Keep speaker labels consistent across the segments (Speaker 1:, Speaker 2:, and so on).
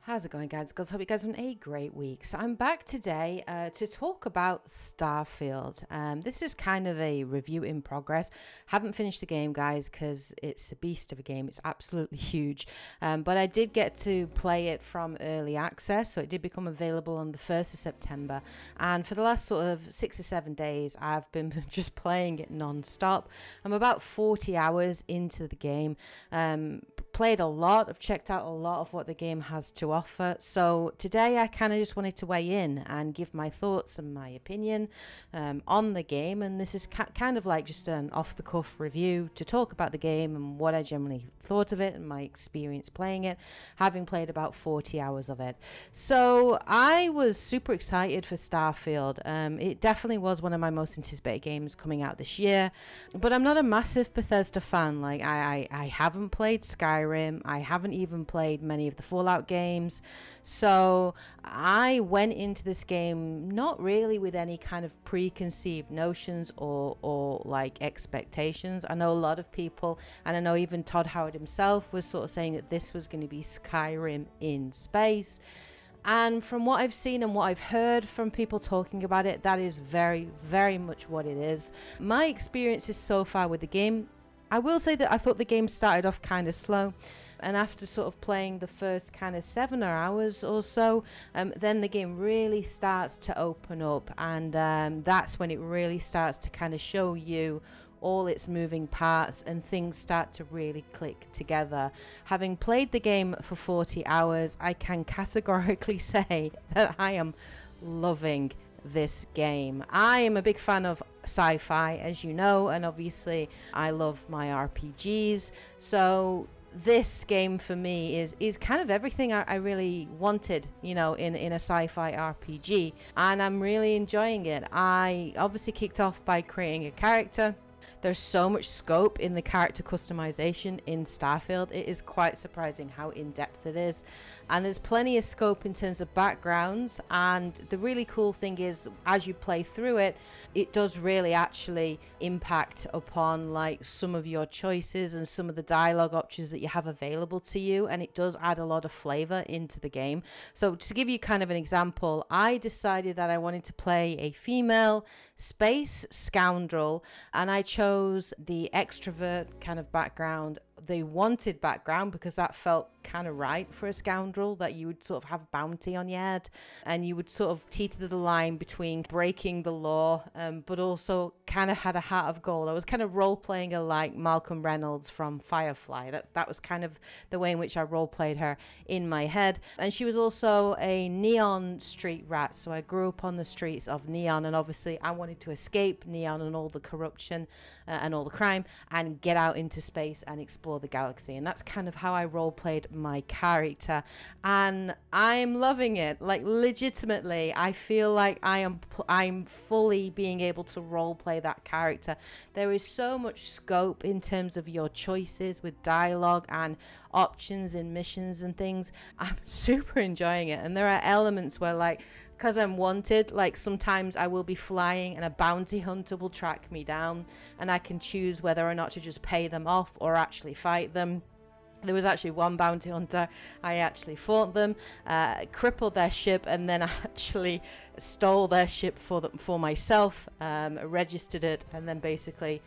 Speaker 1: How's it going, guys? Guys, hope you guys having a great week. So I'm back today to talk about Starfield. This is kind of a review in progress. Haven't finished the game, guys, because it's a beast of a game. It's absolutely huge. But I did get to play it from early access, so it did become available on the 1st of September. And for the last sort of 6 or 7 days, I've been just playing it non-stop. I'm about 40 hours into the game. Played a lot. I've checked out a lot of what the game has to offer. So today I kind of just wanted to weigh in and give my thoughts and my opinion on the game. And this is kind of like just an off-the-cuff review to talk about the game and what I generally thought of it and my experience playing it, having played about 40 hours of it. So I was super excited for Starfield. It definitely was one of my most anticipated games coming out this year. But I'm not a massive Bethesda fan. Like I haven't played Skyrim. I haven't even played many of the Fallout games. So I went into this game not really with any kind of preconceived notions or like expectations. I know a lot of people, and I know even Todd Howard himself was sort of saying that this was going to be Skyrim in space. And from what I've seen and what I've heard from people talking about it, that is very, very much what it is. My experiences so far with the game, I will say that I thought the game started off kind of slow, and after sort of playing the first kind of 7 hours or so, then the game really starts to open up, and that's when it really starts to kind of show you all its moving parts and things start to really click together. Having played the game for 40 hours, I can categorically say that I am loving this game. I am a big fan of sci-fi, as you know, and obviously I love my RPGs. So this game for me is kind of everything I really wanted, you know, in a sci-fi RPG, and I'm really enjoying it. I obviously kicked off by creating a character. There's so much scope in the character customization in Starfield. It is quite surprising how in-depth it is. And there's plenty of scope in terms of backgrounds. And the really cool thing is, as you play through it, it does really actually impact upon like some of your choices and some of the dialogue options that you have available to you. And it does add a lot of flavor into the game. So to give you kind of an example, I decided that I wanted to play a female space scoundrel, and I chose the extrovert kind of background, the wanted background, because that felt kind of right for a scoundrel, that you would sort of have bounty on your head and you would sort of teeter the line between breaking the law but also kind of had a heart of gold. I was kind of role playing her like Malcolm Reynolds from Firefly. That was kind of the way in which I role played her in my head. And she was also a neon street rat, so I grew up on the streets of Neon, and obviously I wanted to escape Neon and all the corruption and all the crime and get out into space and explore the galaxy. And that's kind of how I role played my character, and I'm loving it. Like legitimately, I feel like I'm fully being able to role play that character. There is so much scope in terms of your choices with dialogue and options and missions and things. I'm super enjoying it, and there are elements where, like, because I'm wanted, like sometimes I will be flying and a bounty hunter will track me down, and I can choose whether or not to just pay them off or actually fight them. There was actually one bounty hunter, I actually fought them, crippled their ship, and then I actually stole their ship for myself, registered it, and then basically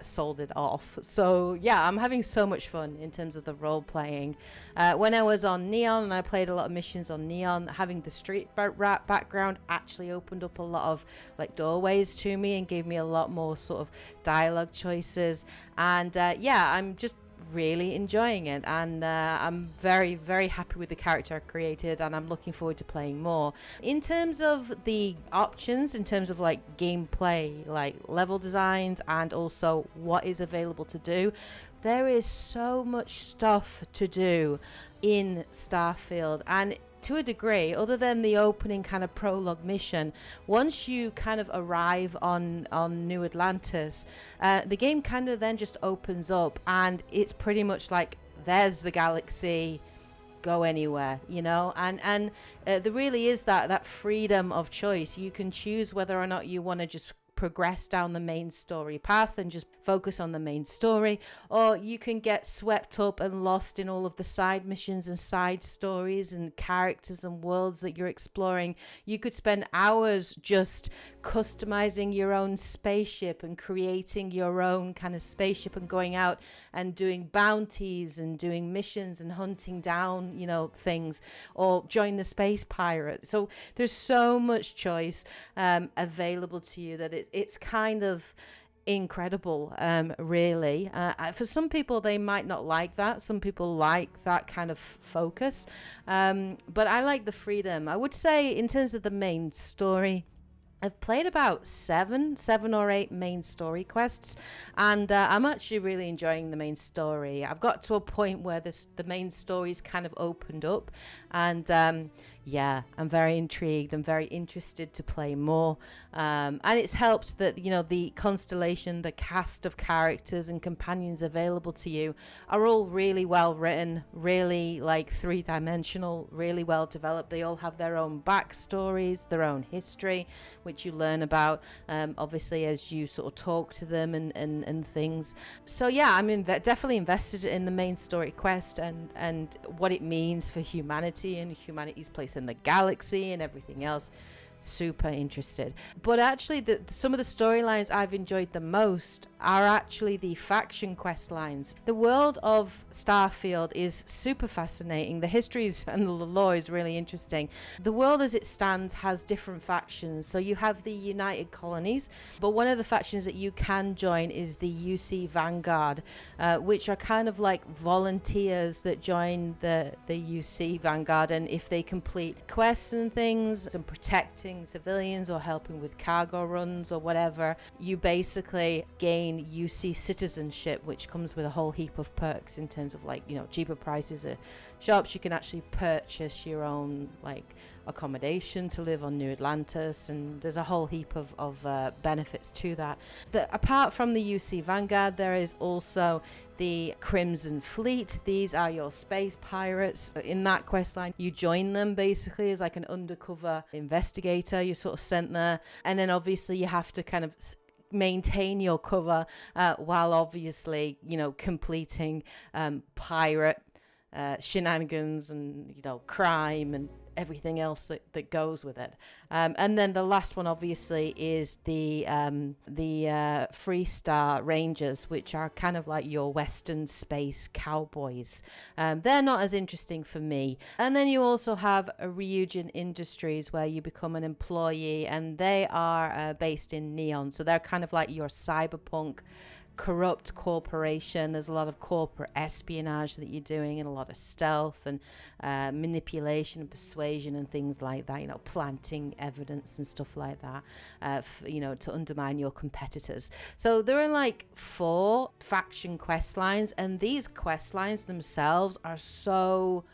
Speaker 1: sold it off. So yeah, I'm having so much fun in terms of the role playing. When I was on Neon and I played a lot of missions on Neon, having the street rat background actually opened up a lot of like doorways to me and gave me a lot more sort of dialogue choices. And yeah, I'm just really enjoying it, and I'm very, very happy with the character I created, and I'm looking forward to playing more. In terms of the options, in terms of like gameplay, like level designs, and also what is available to do, there is so much stuff to do in Starfield. And to a degree, other than the opening kind of prologue mission, once you kind of arrive on New Atlantis, the game kind of then just opens up, and it's pretty much like, there's the galaxy, go anywhere, you know. And there really is that freedom of choice. You can choose whether or not you want to just progress down the main story path and just focus on the main story, or you can get swept up and lost in all of the side missions and side stories and characters and worlds that you're exploring. You could spend hours just customizing your own spaceship and creating your own kind of spaceship and going out and doing bounties and doing missions and hunting down, you know, things, or join the space pirate. So there's so much choice available to you that it's kind of incredible, really. For some people, they might not like that. Some people like that kind of focus, but I like the freedom. I would say in terms of the main story, I've played about seven or eight main story quests, and I'm actually really enjoying the main story. I've got to a point where the main story's kind of opened up, and yeah, I'm very intrigued. I'm very interested to play more. And it's helped that, you know, the constellation, the cast of characters and companions available to you are all really well written, really like three-dimensional, really well developed. They all have their own backstories, their own history, which you learn about, obviously, as you sort of talk to them and things. So yeah, I'm definitely invested in the main story quest and what it means for humanity and humanity's place in the galaxy and everything else. Super interested. But actually some of the storylines I've enjoyed the most are actually the faction quest lines. The world of Starfield is super fascinating. The histories and the lore is really interesting. The world as it stands has different factions. So you have the United Colonies, but one of the factions that you can join is the UC Vanguard, which are kind of like volunteers that join the UC Vanguard, and if they complete quests and things and protecting civilians or helping with cargo runs or whatever, you basically gain UC citizenship, which comes with a whole heap of perks in terms of, like, you know, cheaper prices at shops. You can actually purchase your own like accommodation to live on New Atlantis, and there's a whole heap of benefits to that. Apart from the UC Vanguard, there is also the Crimson Fleet. These are your space pirates. In that quest line, you join them basically as like an undercover investigator. You're sort of sent there, and then obviously you have to kind of maintain your cover while obviously, you know, completing pirate shenanigans and, you know, crime and everything else that goes with it. And then the last one obviously is the Freestar Rangers, which are kind of like your Western space cowboys. They're not as interesting for me. And then you also have Ryujin Industries, where you become an employee, and they are based in Neon. So they're kind of like your cyberpunk corrupt corporation. There's a lot of corporate espionage that you're doing, and a lot of stealth and manipulation and persuasion and things like that, you know, planting evidence and stuff like that, you know, to undermine your competitors. So there are like 4 faction quest lines, and these quest lines themselves are so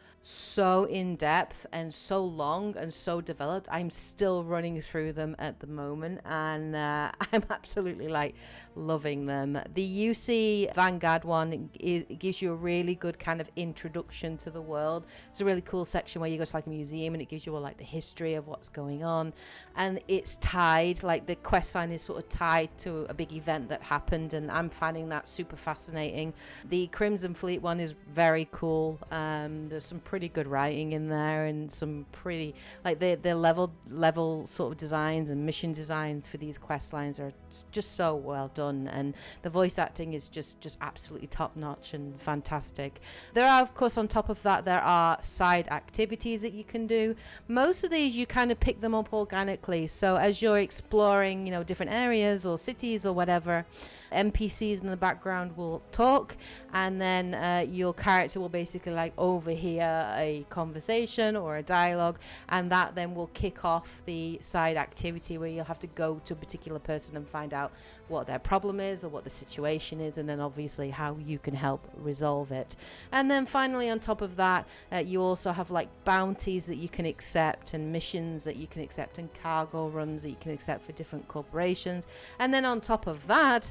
Speaker 1: in depth and so long and so developed. I'm still running through them at the moment, and I'm absolutely like loving them. The UC Vanguard one, it gives you a really good kind of introduction to the world. It's a really cool section where you go to like a museum, and it gives you all like the history of what's going on, and it's tied, like the quest line is sort of tied to a big event that happened, and I'm finding that super fascinating. The Crimson Fleet one is very cool. There's some pretty good writing in there, and some pretty like the level sort of designs and mission designs for these quest lines are just so well done, and the voice acting is just absolutely top notch and fantastic. There are, of course, on top of that, there are side activities that you can do. Most of these you kind of pick them up organically, so as you're exploring, you know, different areas or cities or whatever, NPCs in the background will talk, and then your character will basically like overhear a conversation or a dialogue, and that then will kick off the side activity where you'll have to go to a particular person and find out what their problem is or what the situation is, and then obviously how you can help resolve it. And then finally, on top of that, you also have like bounties that you can accept and missions that you can accept and cargo runs that you can accept for different corporations. And then on top of that,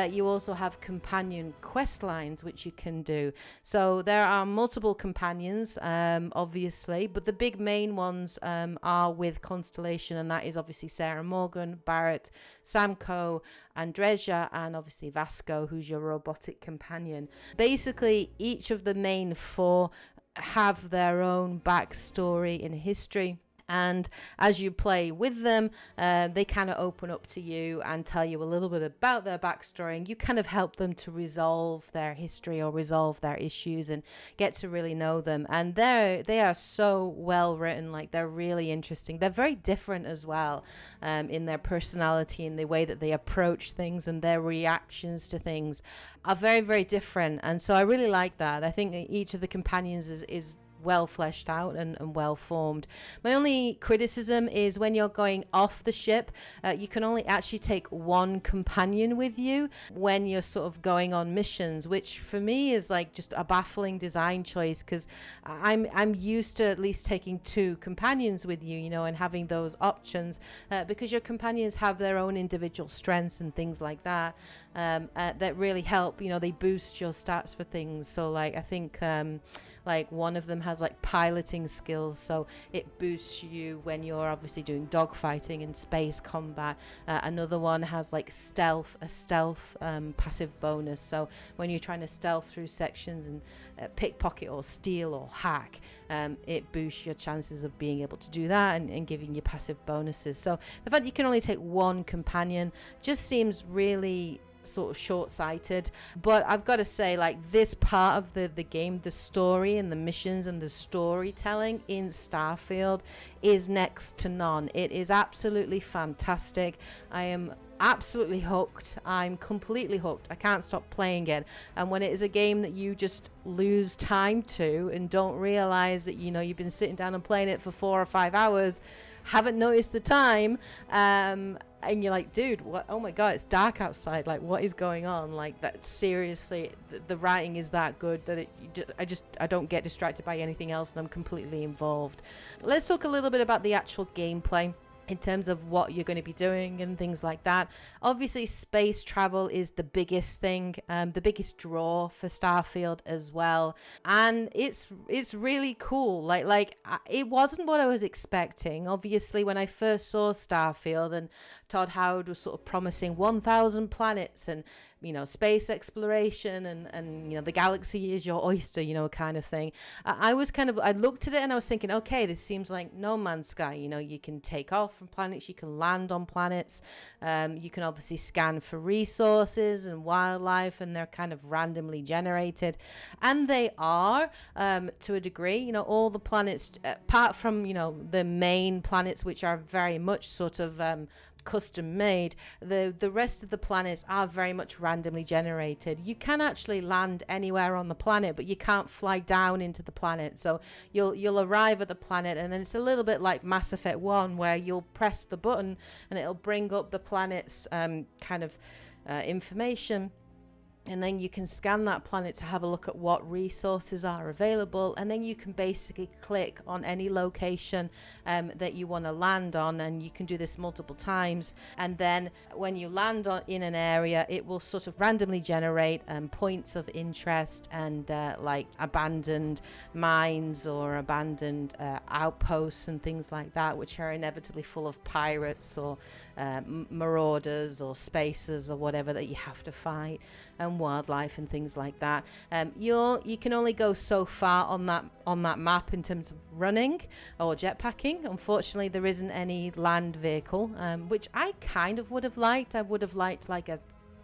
Speaker 1: you also have companion quest lines which you can do. So there are multiple companions, obviously, but the big main ones are with Constellation, and that is obviously Sarah Morgan, Barrett, Samco, Andreja, and obviously Vasco, who's your robotic companion. Basically, each of the main four have their own backstory in history. And as you play with them, they kind of open up to you and tell you a little bit about their backstory, and you kind of help them to resolve their history or resolve their issues and get to really know them. And they are so well written, like they're really interesting. They're very different as well in their personality and the way that they approach things, and their reactions to things are very, very different. And so I really like that. I think that each of the companions is well fleshed out and well formed. My only criticism is when you're going off the ship, you can only actually take one companion with you when you're sort of going on missions, which for me is like just a baffling design choice, because I'm used to at least taking two companions with you, you know, and having those options, because your companions have their own individual strengths and things like that, that really help. You know, they boost your stats for things. So like I think like one of them has like piloting skills, so it boosts you when you're obviously doing dogfighting and space combat. Another one has like a stealth passive bonus, so when you're trying to stealth through sections and pickpocket or steal or hack, it boosts your chances of being able to do that and giving you passive bonuses. So the fact you can only take one companion just seems really sort of short-sighted. But I've got to say, like, this part of the game, the story and the missions and the storytelling in Starfield is next to none. It is absolutely fantastic. I am absolutely hooked. I'm completely hooked. I can't stop playing it. And when it is a game that you just lose time to and don't realize that, you know, you've been sitting down and playing it for 4 or 5 hours, haven't noticed the time, and you're like, dude, what? Oh my god, it's dark outside, like what is going on? Like that, seriously, the writing is that good that I don't get distracted by anything else, and I'm completely involved. Let's talk a little bit about the actual gameplay in terms of what you're going to be doing and things like that. Obviously, space travel is the biggest thing, the biggest draw for Starfield as well, and it's really cool. Like it wasn't what I was expecting. Obviously, when I first saw Starfield and Todd Howard was sort of promising 1,000 planets and, you know, space exploration and you know, the galaxy is your oyster, you know, kind of thing. I looked at it and I was thinking, okay, this seems like No Man's Sky. You know, you can take off from planets, you can land on planets, you can obviously scan for resources and wildlife, and they're kind of randomly generated, and they are to a degree. You know, all the planets, apart from, you know, the main planets, which are very much sort of custom made, the rest of the planets are very much randomly generated. You can actually land anywhere on the planet, but you can't fly down into the planet. So you'll arrive at the planet, and then it's a little bit like Mass Effect 1, where you'll press the button and it'll bring up the planet's kind of information. And then you can scan that planet to have a look at what resources are available. And then you can basically click on any location that you want to land on. And you can do this multiple times. And then when you land in an area, it will sort of randomly generate points of interest and like abandoned mines or abandoned outposts and things like that, which are inevitably full of pirates or marauders or spacers or whatever that you have to fight, and wildlife and things like that. You can only go so far on that map in terms of running or jetpacking. Unfortunately, there isn't any land vehicle, which I kind of would have liked. I would have liked like a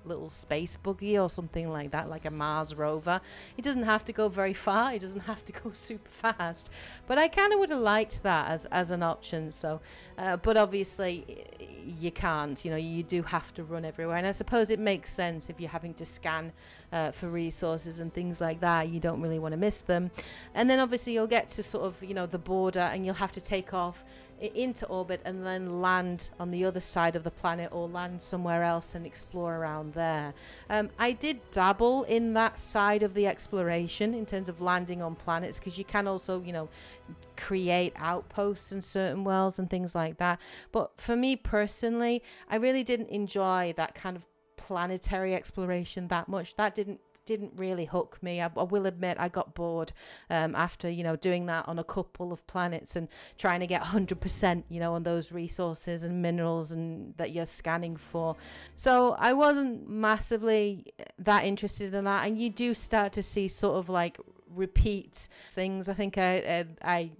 Speaker 1: little space buggy or something like that, like a Mars rover. It doesn't have to go very far. It doesn't have to go super fast. But I kind of would have liked that as an option. So, but obviously you can't. You know, you do have to run everywhere. And I suppose it makes sense if you're having to scan for resources and things like that. You don't really want to miss them. And then obviously you'll get to sort of, you know, the border, and you'll have to take off into orbit and then land on the other side of the planet, or land somewhere else and explore around there. I did dabble in that side of the exploration in terms of landing on planets, because you can also, you know, create outposts in certain worlds and things like that. But for me personally, I really didn't enjoy that kind of planetary exploration that much. That didn't really hook me. I will admit I got bored after, you know, doing that on a couple of planets and trying to get 100%, you know, on those resources and minerals and that you're scanning for. So I wasn't massively that interested in that. And you do start to see sort of like repeat things. I think I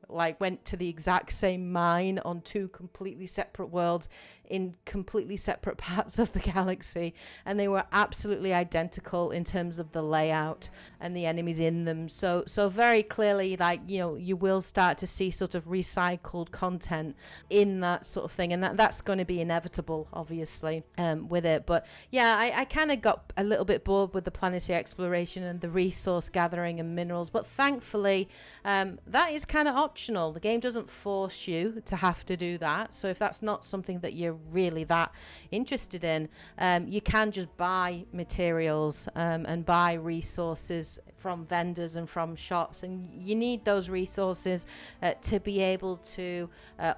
Speaker 1: like went to the exact same mine on two completely separate worlds in completely separate parts of the galaxy, and they were absolutely identical in terms of the layout and the enemies in them. So very clearly, like, you know, you will start to see sort of recycled content in that sort of thing, and that's going to be inevitable, obviously, with it. But yeah, I kind of got a little bit bored with the planetary exploration and the resource gathering and minerals, but thankfully that is kind of optional. The game doesn't force you to have to do that. So if that's not something that you're really that interested in, you can just buy materials and buy resources from vendors and from shops, and you need those resources to be able to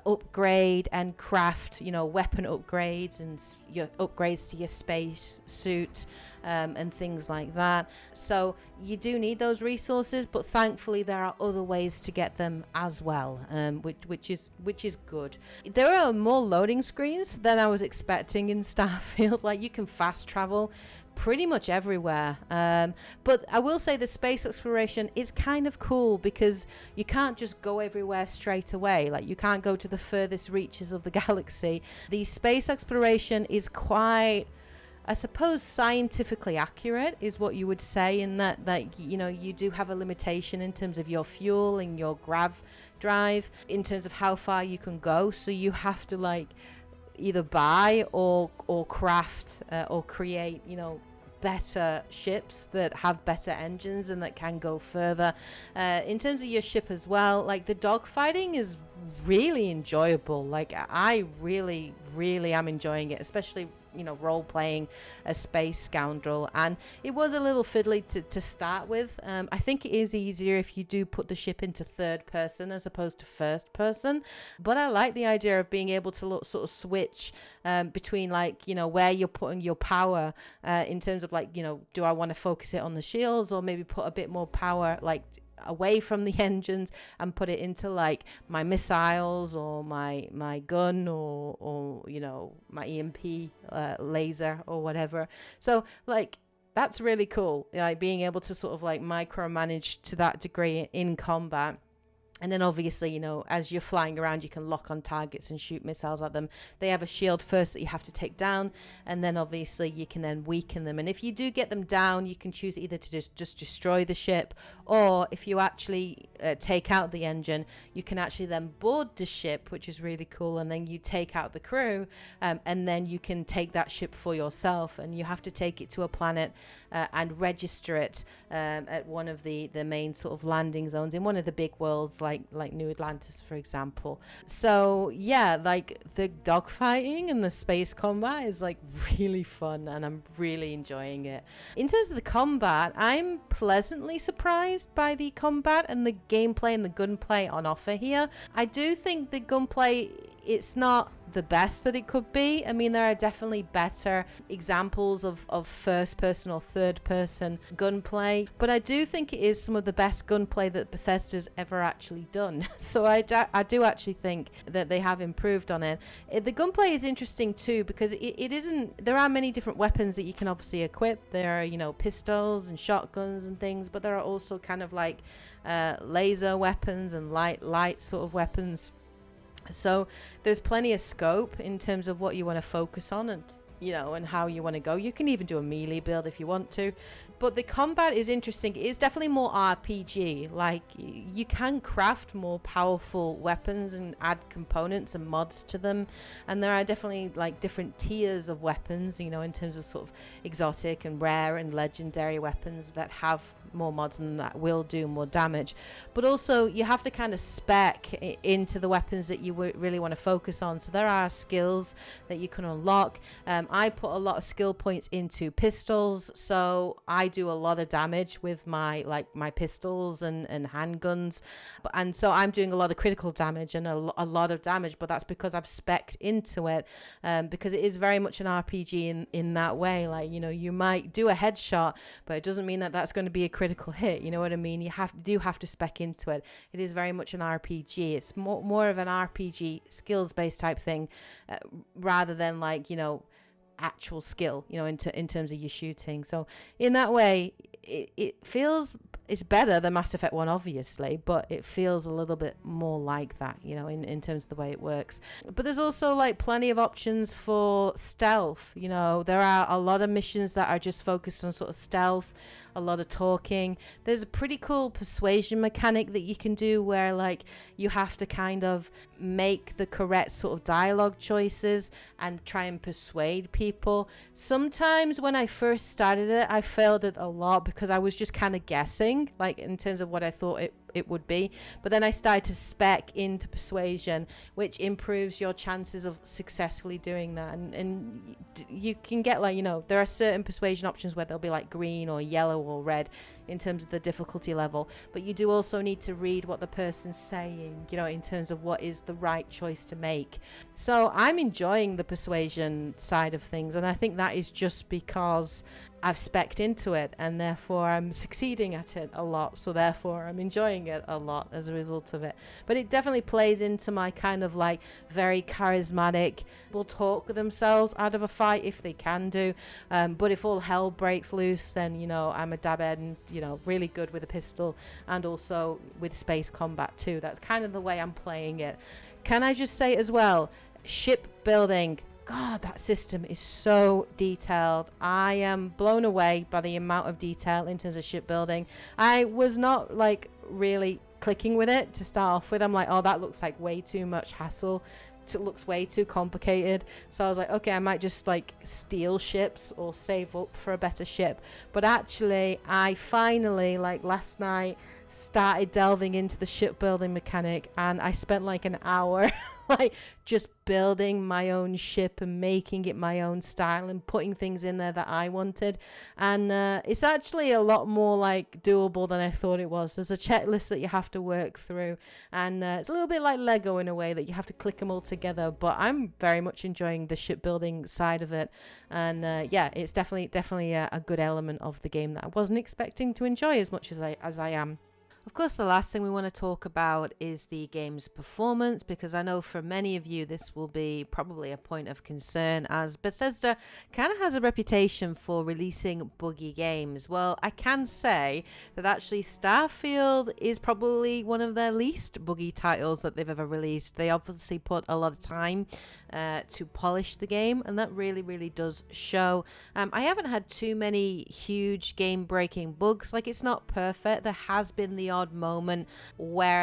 Speaker 1: upgrade and craft, you know, weapon upgrades and your upgrades to your space suit and things like that. So you do need those resources, but thankfully there are other ways to get them as well, which is good. There are more loading screens than I was expecting in Starfield. Like, you can fast travel pretty much everywhere, but I will say the space exploration is kind of cool, because you can't just go everywhere straight away. Like, you can't go to the furthest reaches of the galaxy. The space exploration is quite, I suppose, scientifically accurate is what you would say, in that, like, you know, you do have a limitation in terms of your fuel and your grav drive in terms of how far you can go. So you have to, like, either buy or craft or create, you know, better ships that have better engines and that can go further. In terms of your ship as well, like, the dogfighting is really enjoyable. Like, I really am enjoying it, especially, you know, role playing a space scoundrel. And it was a little fiddly to start with. I think it is easier if you do put the ship into third person as opposed to first person, but I like the idea of being able to sort of switch between, like, you know, where you're putting your power in terms of, like, you know, do I want to focus it on the shields, or maybe put a bit more power, like, away from the engines and put it into, like, my missiles or my gun or you know, my EMP laser or whatever. So, like, that's really cool, like, being able to sort of, like, micromanage to that degree in combat. And then obviously, you know, as you're flying around, you can lock on targets and shoot missiles at them. They have a shield first that you have to take down, and then obviously you can then weaken them. And if you do get them down, you can choose either to just destroy the ship, or if you actually take out the engine, you can actually then board the ship, which is really cool. And then you take out the crew, and then you can take that ship for yourself, and you have to take it to a planet and register it at one of the main sort of landing zones in one of the big worlds, like New Atlantis, for example. So yeah, like, the dogfighting and the space combat is, like, really fun, and I'm really enjoying it. In terms of the combat, I'm pleasantly surprised by the combat and the gameplay and the gunplay on offer here. I do think the gunplay, it's not the best that it could be. I mean, there are definitely better examples of first person or third person gunplay, but I do think it is some of the best gunplay that Bethesda's ever actually done. So I do actually think that they have improved on it. The gunplay is interesting too, because it isn't, there are many different weapons that you can obviously equip. There are, you know, pistols and shotguns and things, but there are also kind of like laser weapons and light sort of weapons. So there's plenty of scope in terms of what you want to focus on. And and how you want to go. You can even do a melee build if you want to. But the combat is interesting. It is definitely more RPG. Like, you can craft more powerful weapons and add components and mods to them. And there are definitely like different tiers of weapons, in terms of sort of exotic and rare and legendary weapons that have more mods and that will do more damage. But also you have to kind of spec into the weapons that you really want to focus on. So there are skills that you can unlock. I put a lot of skill points into pistols, so I do a lot of damage with my pistols and handguns, and so I'm doing a lot of critical damage and a lot of damage, but that's because I've spec'd into it, because it is very much an RPG in that way. Like, you might do a headshot, but it doesn't mean that that's going to be a critical hit. You know what I mean? You do have to spec into it. It is very much an RPG. It's more of an RPG skills based type thing, rather than actual skill, in terms of your shooting. So in that way, it feels it's better than Mass Effect 1, obviously, but it feels a little bit more like that, in terms of the way it works. But there's also plenty of options for stealth. There are a lot of missions that are just focused on sort of stealth, a lot of talking. There's a pretty cool persuasion mechanic that you can do where you have to kind of make the correct sort of dialogue choices and try and persuade people. Sometimes when I first started it, I failed it a lot because I was just kind of guessing, in terms of what I thought it would be. But then I started to spec into persuasion, which improves your chances of successfully doing that. And you can get there are certain persuasion options where they'll be green or yellow or red in terms of the difficulty level, but you do also need to read what the person's saying, in terms of what is the right choice to make. So I'm enjoying the persuasion side of things, and I think that is just because I've spec'd into it, and therefore I'm succeeding at it a lot, so therefore I'm enjoying it a lot as a result of it. But it definitely plays into my kind of very charismatic, will talk themselves out of a fight if they can do, but if all hell breaks loose, then I'm a dabhead and really good with a pistol and also with space combat too. That's kind of the way I'm playing it. Can I just say as well, ship building, God, that system is so detailed. I am blown away by the amount of detail in terms of shipbuilding. I was not really clicking with it to start off with. I'm oh, that looks like way too much hassle. It looks way too complicated. So I was okay, I might just steal ships or save up for a better ship. But actually, I finally last night started delving into the shipbuilding mechanic, and I spent an hour just building my own ship and making it my own style and putting things in there that I wanted. And it's actually a lot more doable than I thought it was. There's a checklist that you have to work through, and it's a little bit like Lego in a way that you have to click them all together. But I'm very much enjoying the shipbuilding side of it, and it's definitely a good element of the game that I wasn't expecting to enjoy as much as I am. Of course, the last thing we want to talk about is the game's performance, because I know for many of you this will be probably a point of concern, as Bethesda kind of has a reputation for releasing buggy games. Well, I can say that actually Starfield is probably one of their least buggy titles that they've ever released. They obviously put a lot of time to polish the game, and that really, really does show. I haven't had too many huge game-breaking bugs. It's not perfect. There has been the odd moment where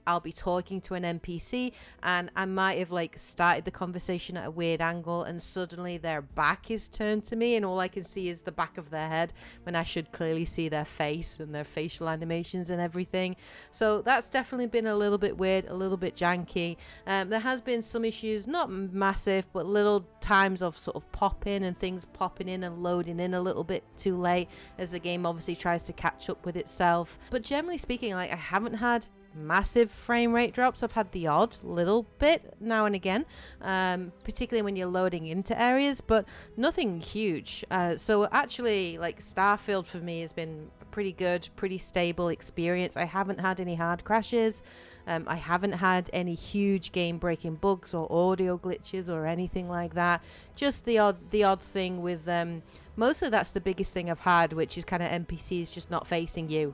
Speaker 1: I'll be talking to an NPC and I might have started the conversation at a weird angle, and suddenly their back is turned to me and all I can see is the back of their head when I should clearly see their face and their facial animations and everything. So that's definitely been a little bit weird, a little bit janky. There has been some issues, not massive, but little times of sort of popping and things popping in and loading in a little bit too late as the game obviously tries to catch up with itself. But generally speaking, I haven't had massive frame rate drops. I've had the odd little bit now and again, particularly when you're loading into areas, but nothing huge. So actually Starfield for me has been a pretty good, pretty stable experience. I haven't had any hard crashes. I haven't had any huge game-breaking bugs or audio glitches or anything like that. Just the odd thing with mostly that's the biggest thing I've had, which is kind of NPCs just not facing you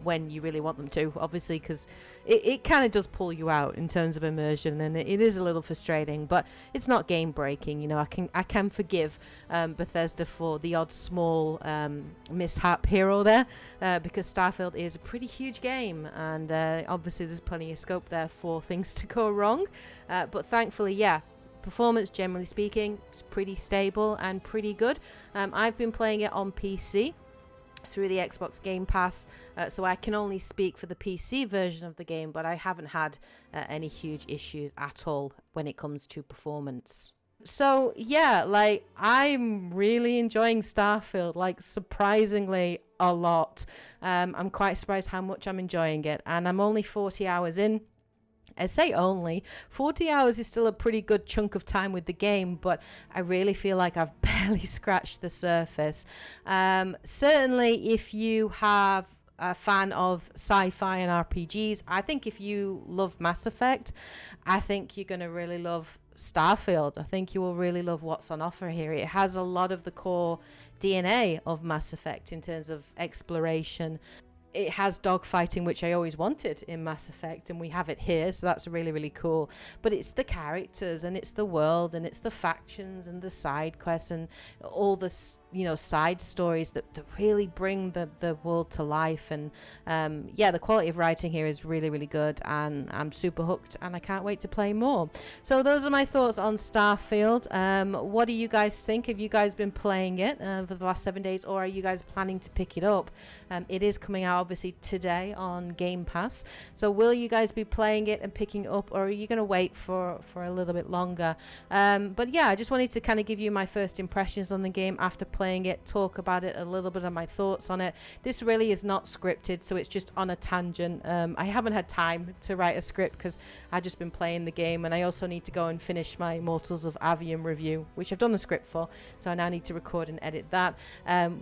Speaker 1: when you really want them to, obviously, because it kind of does pull you out in terms of immersion, and it is a little frustrating, but it's not game breaking. You know, I can forgive Bethesda for the odd small mishap here or there, because Starfield is a pretty huge game, and obviously there's plenty of scope there for things to go wrong, but thankfully, yeah, performance, generally speaking, is pretty stable and pretty good. I've been playing it on PC through the Xbox Game Pass, so I can only speak for the PC version of the game, but I haven't had any huge issues at all when it comes to performance. So yeah, like, I'm really enjoying Starfield, like, surprisingly a lot. I'm quite surprised how much I'm enjoying it, and I'm only 40 hours in. I say only 40 hours is still a pretty good chunk of time with the game, but I really feel like I've barely scratched the surface. Certainly if you have a fan of sci-fi and RPGs, I think if you love Mass Effect, I think you're going to really love Starfield. I think you will really love what's on offer here. It has a lot of the core DNA of Mass Effect in terms of exploration. It has dogfighting, which I always wanted in Mass Effect, and we have it here, so that's really, really cool. But it's the characters, and it's the world, and it's the factions, and the side quests, and all the, you know, side stories that really bring the world to life. And yeah, the quality of writing here is really, really good, and I'm super hooked, and I can't wait to play more. So those are my thoughts on Starfield. What do you guys think? Have you guys been playing it for the last 7 days, or are you guys planning to pick it up? It is coming out obviously today on Game Pass, so will you guys be playing it and picking it up, or are you going to wait for a little bit longer? But yeah, I just wanted to kind of give you my first impressions on the game after playing it, talk about it, a little bit of my thoughts on it. This really is not scripted, so it's just on a tangent. I haven't had time to write a script because I've just been playing the game, and I also need to go and finish my Mortals of Avium review, which I've done the script for, so I now need to record and edit that,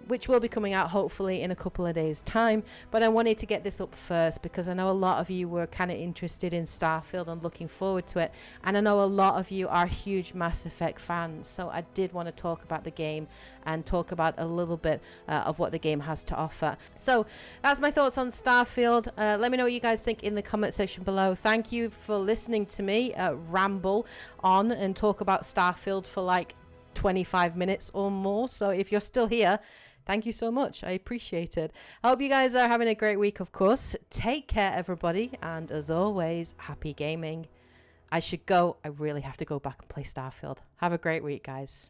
Speaker 1: which will be coming out hopefully in a couple of days time. But I wanted to get this up first because I know a lot of you were kind of interested in Starfield and looking forward to it, and I know a lot of you are huge Mass Effect fans, so I did want to talk about the game and talk about a little bit of what the game has to offer. So that's my thoughts on Starfield. Let me know what you guys think in the comment section below. Thank you for listening to me ramble on and talk about Starfield for like 25 minutes or more. So if you're still here, thank you so much. I appreciate it. I hope you guys are having a great week, of course. Take care, everybody. And as always, happy gaming. I should go. I really have to go back and play Starfield. Have a great week, guys.